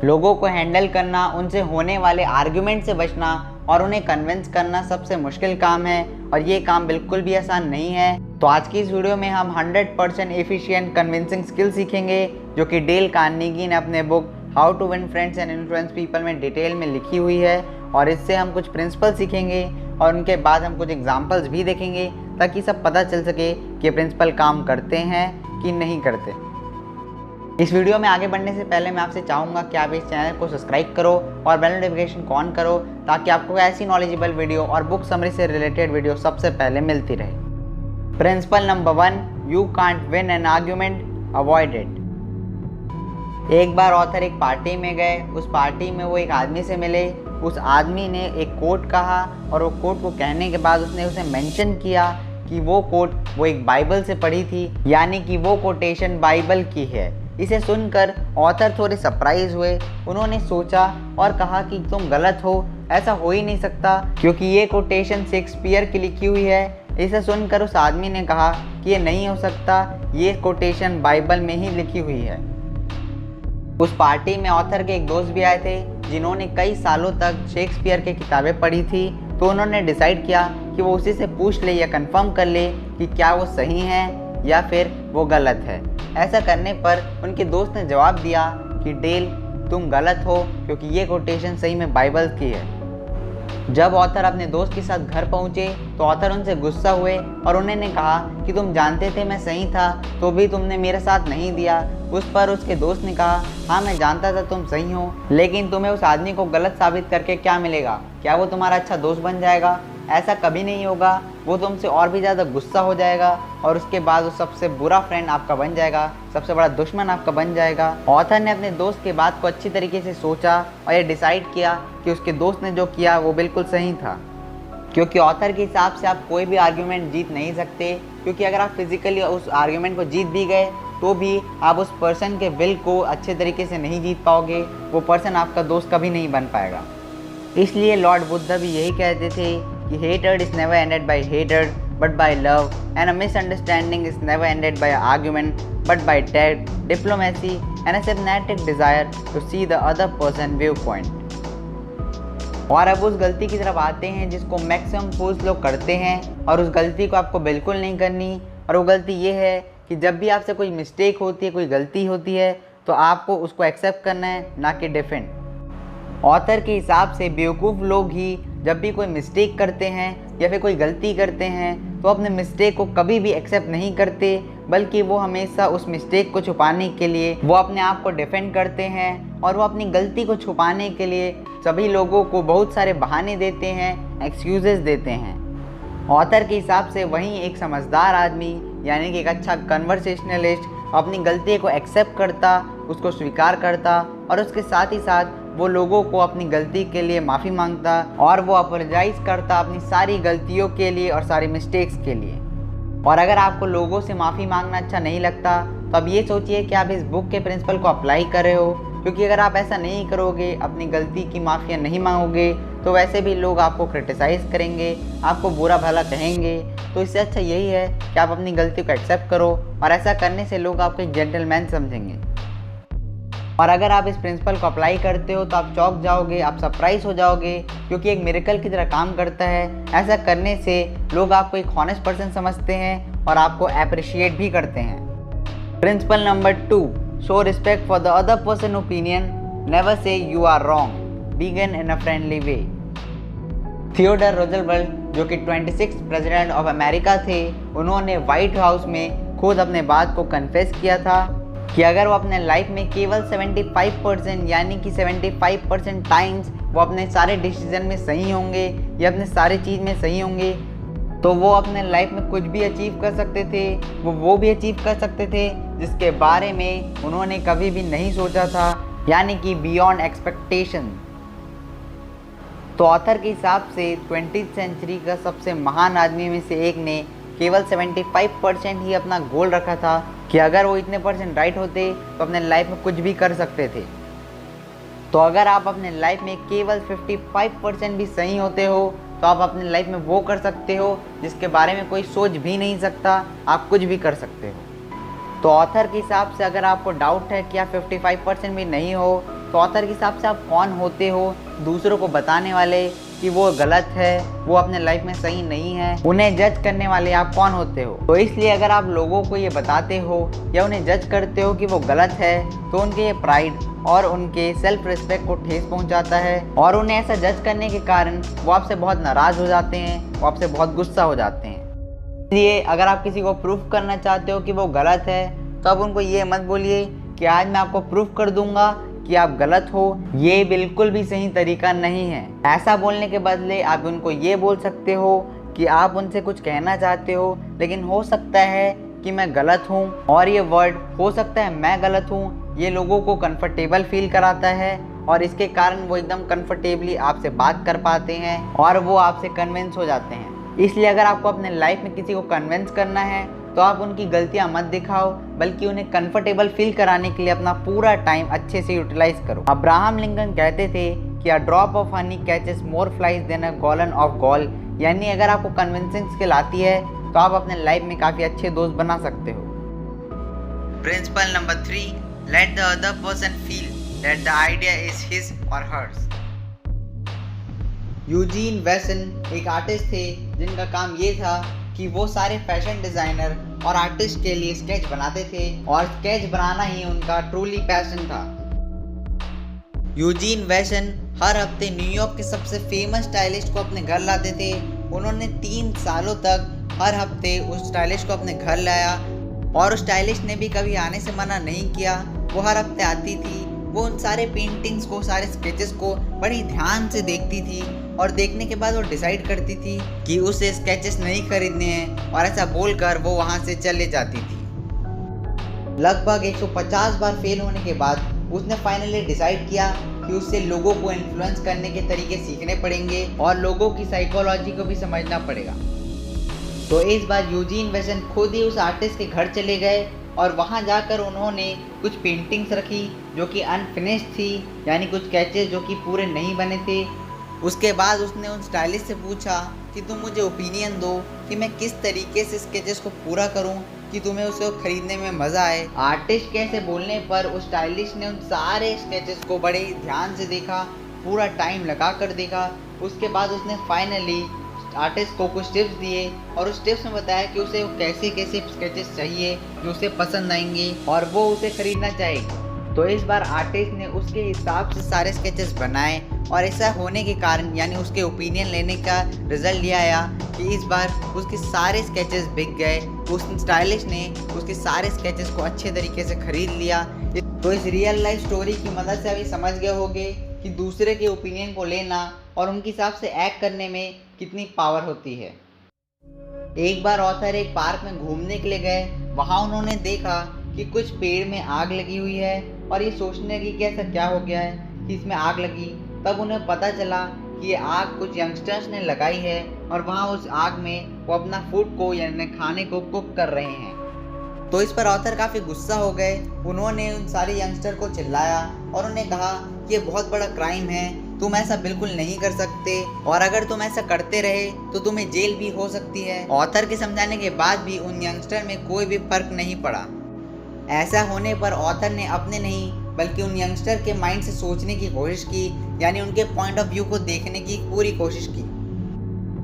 लोगों को हैंडल करना, उनसे होने वाले आर्ग्यूमेंट से बचना और उन्हें कन्विंस करना सबसे मुश्किल काम है और ये काम बिल्कुल भी आसान नहीं है। तो आज की इस वीडियो में हम 100% एफिशिएंट कन्विंसिंग स्किल सीखेंगे जो कि डेल कार्नेगी ने अपने book how to win friends and influence people में डिटेल में लिखी हुई है। और इससे हम कुछ प्रिंसिपल सीखेंगे और उनके बाद हम कुछ एग्जाम्पल्स भी देखेंगे ताकि सब पता चल सके कि प्रिंसिपल काम करते हैं कि नहीं करते। इस वीडियो में आगे बढ़ने से पहले मैं आपसे चाहूँगा कि आप इस चैनल को सब्सक्राइब करो और बेल नोटिफिकेशन को ऑन करो ताकि आपको ऐसी नॉलेजेबल वीडियो और बुक समरी से रिलेटेड वीडियो सबसे पहले मिलती रहे। Principle number 1, you can't win an argument, avoid it. एक बार ऑथर एक पार्टी में गए। उस पार्टी में वो एक आदमी से मिले। उस आदमी ने एक कोट कहा और वो कोट को कहने के बाद उसने उसे मेंशन किया कि वो कोट वो एक बाइबल से पढ़ी थी, यानी कि वो कोटेशन बाइबल की है। इसे सुनकर ऑथर थोड़े सरप्राइज हुए। उन्होंने सोचा और कहा कि तुम गलत हो, ऐसा हो ही नहीं सकता क्योंकि ये कोटेशन शेक्सपियर की लिखी हुई है। इसे सुनकर उस आदमी ने कहा कि ये नहीं हो सकता, ये कोटेशन बाइबल में ही लिखी हुई है। उस पार्टी में ऑथर के एक दोस्त भी आए थे जिन्होंने कई सालों तक शेक्सपियर की किताबें पढ़ी थी। तो उन्होंने डिसाइड किया कि वो उसी से पूछ ले या कंफर्म कर ले कि क्या वो सही है या फिर वो गलत है। ऐसा करने पर उनके दोस्त ने जवाब दिया कि डेल, तुम गलत हो क्योंकि ये कोटेशन सही में बाइबल की है। जब ऑथर अपने दोस्त के साथ घर पहुंचे तो ऑथर उनसे गुस्सा हुए और उन्होंने कहा कि तुम जानते थे मैं सही था तो भी तुमने मेरा साथ नहीं दिया। उस पर उसके दोस्त ने कहा, हाँ मैं जानता था तुम सही हो, लेकिन तुम्हें उस आदमी को गलत साबित करके क्या मिलेगा? क्या वो तुम्हारा अच्छा दोस्त बन जाएगा? ऐसा कभी नहीं होगा। वो तुमसे और भी ज़्यादा गुस्सा हो जाएगा और उसके बाद वो सबसे बुरा फ्रेंड आपका बन जाएगा, सबसे बड़ा दुश्मन आपका बन जाएगा। ऑथर ने अपने दोस्त के बात को अच्छी तरीके से सोचा और ये डिसाइड किया कि उसके दोस्त ने जो किया वो बिल्कुल सही था, क्योंकि ऑथर के हिसाब से आप कोई भी आर्ग्यूमेंट जीत नहीं सकते, क्योंकि अगर आप फिजिकली उस आर्ग्यूमेंट को जीत भी गए तो भी आप उस पर्सन के विल को अच्छे तरीके से नहीं जीत पाओगे। वो पर्सन आपका दोस्त कभी नहीं बन पाएगा। इसलिए लॉर्ड बुद्धा भी यही कहते थे कि hatred is never ended by hatred but by love, and a misunderstanding is never ended by argument but by tact, diplomacy and a sympathetic desire to see the other person viewpoint। और अब उस गलती की तरफ आते हैं जिसको maximum फूल्स लोग करते हैं, और उस गलती को आपको बिल्कुल नहीं करनी। और वो गलती ये है कि जब भी आपसे कोई मिस्टेक होती है, कोई गलती होती है, तो आपको उसको एक्सेप्ट करना है, ना कि डिफेंड। ऑथर के हिसाब से बेवकूफ़ लोग ही जब भी कोई मिस्टेक करते हैं या फिर कोई गलती करते हैं तो अपने मिस्टेक को कभी भी एक्सेप्ट नहीं करते, बल्कि वो हमेशा उस मिस्टेक को छुपाने के लिए वो अपने आप को डिफेंड करते हैं और वो अपनी गलती को छुपाने के लिए सभी लोगों को बहुत सारे बहाने देते हैं, एक्सक्यूजेस देते हैं। ऑथर के हिसाब से वहीं एक समझदार आदमी यानी कि एक अच्छा कन्वर्सेशनलिस्ट अपनी गलती को एक्सेप्ट करता, उसको स्वीकार करता और उसके साथ ही साथ वो लोगों को अपनी गलती के लिए माफ़ी मांगता और वो अपोलोजाइज करता अपनी सारी गलतियों के लिए और सारी मिस्टेक्स के लिए। और अगर आपको लोगों से माफ़ी मांगना अच्छा नहीं लगता तो अब ये सोचिए कि आप इस बुक के प्रिंसिपल को अप्लाई कर रहे हो, क्योंकि अगर आप ऐसा नहीं करोगे, अपनी गलती की माफ़िया नहीं मांगोगे, तो वैसे भी लोग आपको क्रिटिसाइज़ करेंगे, आपको बुरा भला कहेंगे। तो इससे अच्छा यही है कि आप अपनी गलती को एक्सेप्ट करो, और ऐसा करने से लोग आपको एक जेंटलमैन समझेंगे। और अगर आप इस प्रिंसिपल को अप्लाई करते हो तो आप चौंक जाओगे, आप सरप्राइज हो जाओगे, क्योंकि एक मिरेकल की तरह काम करता है। ऐसा करने से लोग आपको एक हॉनेस्ट पर्सन समझते हैं और आपको अप्रिशिएट भी करते हैं। Principle number 2, show respect for the other person opinion, never say you are wrong, begin in a friendly way. Theodore Roosevelt जो कि 26th प्रेसिडेंट ऑफ अमेरिका थे, उन्होंने व्हाइट हाउस में खुद अपने बात को कन्फेस किया था कि अगर वो अपने लाइफ में केवल 75% यानी कि 75% टाइम्स वो अपने सारे डिसीजन में सही होंगे या अपने सारे चीज़ में सही होंगे तो वो अपने लाइफ में कुछ भी अचीव कर सकते थे। वो भी अचीव कर सकते थे जिसके बारे में उन्होंने कभी भी नहीं सोचा था, यानी कि बियॉन्ड एक्सपेक्टेशन। तो ऑथर के हिसाब से 20th सेंचुरी का सबसे महान आदमी में से एक ने केवल 75% ही अपना गोल रखा था कि अगर वो इतने % राइट होते तो अपने लाइफ में कुछ भी कर सकते थे। तो अगर आप अपने लाइफ में केवल 55% भी सही होते हो तो आप अपनी लाइफ में वो कर सकते हो जिसके बारे में कोई सोच भी नहीं सकता, आप कुछ भी कर सकते हो। तो ऑथर के हिसाब से अगर आपको डाउट है कि आप 55% भी नहीं हो तो ऑथर के हिसाब से आप कौन होते हो दूसरों को बताने वाले कि वो गलत है, वो अपने लाइफ में सही नहीं है, उन्हें जज करने वाले आप कौन होते हो। तो इसलिए अगर आप लोगों को ये बताते हो या उन्हें जज करते हो कि वो गलत है, तो उनके ये प्राइड और उनके सेल्फ रिस्पेक्ट को ठेस पहुंचाता है और उन्हें ऐसा जज करने के कारण वो आपसे बहुत नाराज़ हो जाते हैं, वो आपसे बहुत गुस्सा हो जाते हैं। इसलिए अगर आप किसी को प्रूफ करना चाहते हो कि वो गलत है, तो आप उनको ये मत बोलिए कि आज मैं आपको प्रूफ कर दूंगा कि आप गलत हो। ये बिल्कुल भी सही तरीका नहीं है। ऐसा बोलने के बदले आप उनको ये बोल सकते हो कि आप उनसे कुछ कहना चाहते हो, लेकिन हो सकता है कि मैं गलत हूँ, और ये वर्ड हो सकता है मैं गलत हूँ ये लोगों को कंफर्टेबल फील कराता है और इसके कारण वो एकदम कंफर्टेबली आपसे बात कर पाते हैं और वो आपसे कन्विंस हो जाते हैं। इसलिए अगर आपको अपने लाइफ में किसी को कन्विंस करना है तो आप उनकी गलतियां मत दिखाओ, बल्कि उन्हें कंफर्टेबल फील कराने के लिए अपना पूरा टाइम अच्छे से यूटिलाइज करो। अब्राहम लिंकन कहते थे कि a drop of honey catches more flies than a gallon of gall, यानी अगर आपको कन्विंसिंग स्किल आती है तो आप अपने लाइफ में काफ़ी अच्छे दोस्त बना सकते हो। Principle number 3, let the other person feel that the idea is his और हर्स। यूजीन वेसन एक आर्टिस्ट थे जिनका काम ये था कि वो सारे फैशन डिज़ाइनर और आर्टिस्ट के लिए स्केच बनाते थे और स्केच बनाना ही उनका ट्रूली पैशन था। यूजीन वेसन हर हफ्ते न्यूयॉर्क के सबसे फेमस स्टाइलिस्ट को अपने घर लाते थे। उन्होंने 3 सालों तक हर हफ्ते उस स्टाइलिस्ट को अपने घर लाया और उस स्टाइलिस्ट ने भी कभी आने से मना नहीं किया। वो हर हफ्ते आती थी, वो उन सारे पेंटिंग्स को, सारे स्केचेस को बड़ी ध्यान से देखती थी और देखने के बाद वो डिसाइड करती थी कि उसे स्केचेस नहीं खरीदने हैं और ऐसा बोलकर वो वहाँ से चले जाती थी। लगभग 150 बार फेल होने के बाद उसने फाइनली डिसाइड किया कि उससे लोगों को इन्फ्लुएंस करने के तरीके सीखने पड़ेंगे और लोगों की साइकोलॉजी को भी समझना पड़ेगा। तो इस बार यूजीन वेसन खुद ही उस आर्टिस्ट के घर चले गए और वहाँ जाकर उन्होंने कुछ पेंटिंग्स रखी जो कि अनफिनिश्ड थी, यानी कुछ स्केचेस जो कि पूरे नहीं बने थे। उसके बाद उसने उन स्टाइलिस्ट से पूछा कि तुम मुझे ओपिनियन दो कि मैं किस तरीके से स्केचेस को पूरा करूं कि तुम्हें उसे खरीदने में मज़ा आए। आर्टिस्ट के ऐसे बोलने पर उस स्टाइलिस्ट ने उन सारे स्केचेस को बड़े ध्यान से देखा, पूरा टाइम लगा कर देखा। उसके बाद उसने फाइनली आर्टिस्ट को कुछ टिप्स दिए और उस टिप्स में बताया कि उसे कैसे कैसे स्केचेस चाहिए जो उसे पसंद आएंगे और वो उसे खरीदना चाहेगी। तो इस बार आर्टिस्ट ने उसके हिसाब से सारे स्केचेस बनाए और ऐसा होने के कारण, यानी उसके ओपिनियन लेने का रिजल्ट ये आया कि इस बार उसके सारे स्केचेस बिक गए। उस स्टाइलिस्ट ने उसके सारे स्केचेस को अच्छे तरीके से खरीद लिया। तो इस रियल लाइफ स्टोरी की मदद से अभी समझ गए होंगे कि दूसरे के ओपिनियन को लेना और उनके हिसाब से एक्ट करने में कितनी पावर होती है। एक बार ऑथर एक पार्क में घूमने के लिए गए। वहाँ उन्होंने देखा कि कुछ पेड़ में आग लगी हुई है और ये सोचने लगी कि ऐसा क्या हो गया है कि इसमें आग लगी। तब उन्हें पता चला कि ये आग कुछ यंगस्टर्स ने लगाई है और वहाँ उस आग में वो अपना फूड को, यानी खाने को कुक कर रहे हैं। तो इस पर ऑथर काफ़ी गुस्सा हो गए। उन्होंने उन सारे यंगस्टर को चिल्लाया और उन्हें कहा कि ये बहुत बड़ा क्राइम है, तुम ऐसा बिल्कुल नहीं कर सकते और अगर तुम ऐसा करते रहे तो तुम्हें जेल भी हो सकती है। ऑथर के समझाने के बाद भी उन यंगस्टर में कोई भी फर्क नहीं पड़ा। ऐसा होने पर ऑथर ने अपने नहीं बल्कि उन यंगस्टर के माइंड से सोचने की कोशिश की, यानी उनके पॉइंट ऑफ व्यू को देखने की पूरी कोशिश की।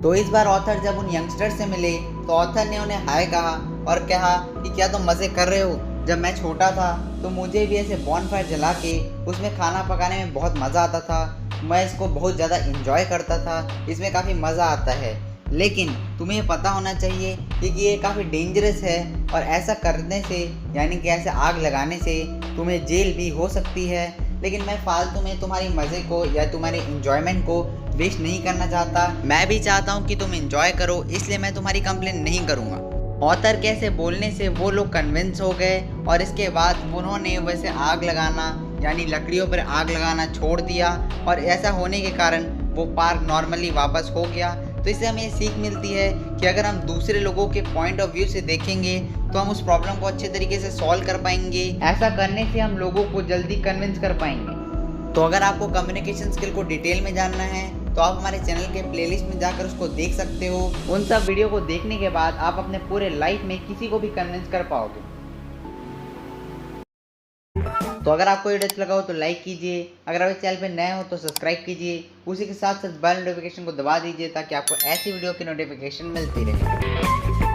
तो इस बार ऑथर जब उन यंगस्टर से मिले तो ऑथर ने उन्हें हाय कहा और कहा कि क्या तुम मज़े कर रहे हो? जब मैं छोटा था तो मुझे भी ऐसे बॉनफायर जला के उसमें खाना पकाने में बहुत मज़ा आता था। मैं इसको बहुत ज़्यादा इंजॉय करता था, इसमें काफ़ी मज़ा आता है। लेकिन तुम्हें पता होना चाहिए कि ये काफ़ी डेंजरस है और ऐसा करने से, यानी कि ऐसे आग लगाने से तुम्हें जेल भी हो सकती है। लेकिन मैं फालतू में तुम्हारी मज़े को या तुम्हारे इंजॉयमेंट को वेस्ट नहीं करना चाहता। मैं भी चाहता हूँ कि तुम इंजॉय करो, इसलिए मैं तुम्हारी कंप्लेन नहीं करूँगा। ऑथर के ऐसे बोलने से वो लोग कन्विंस हो गए और इसके बाद उन्होंने वैसे आग लगाना, यानी लकड़ियों पर आग लगाना छोड़ दिया और ऐसा होने के कारण वो पार्क नॉर्मली वापस हो गया। तो इससे हमें सीख मिलती है कि अगर हम दूसरे लोगों के पॉइंट ऑफ व्यू से देखेंगे तो हम उस प्रॉब्लम को अच्छे तरीके से सॉल्व कर पाएंगे। ऐसा करने से हम लोगों को जल्दी कन्विंस कर पाएंगे। तो अगर आपको कम्युनिकेशन स्किल को डिटेल में जानना है तो आप हमारे चैनल के प्लेलिस्ट में जाकर उसको देख सकते हो। उन सब वीडियो को देखने के बाद आप अपने पूरे लाइफ में किसी को भी कन्विंस कर पाओगे। तो अगर आपको वीडियो अच्छा लगा हो तो लाइक कीजिए, अगर आप इस चैनल पर नए हो तो सब्सक्राइब कीजिए, उसी के साथ साथ बेल नोटिफिकेशन को दबा दीजिए ताकि आपको ऐसी वीडियो की नोटिफिकेशन मिलती रहे।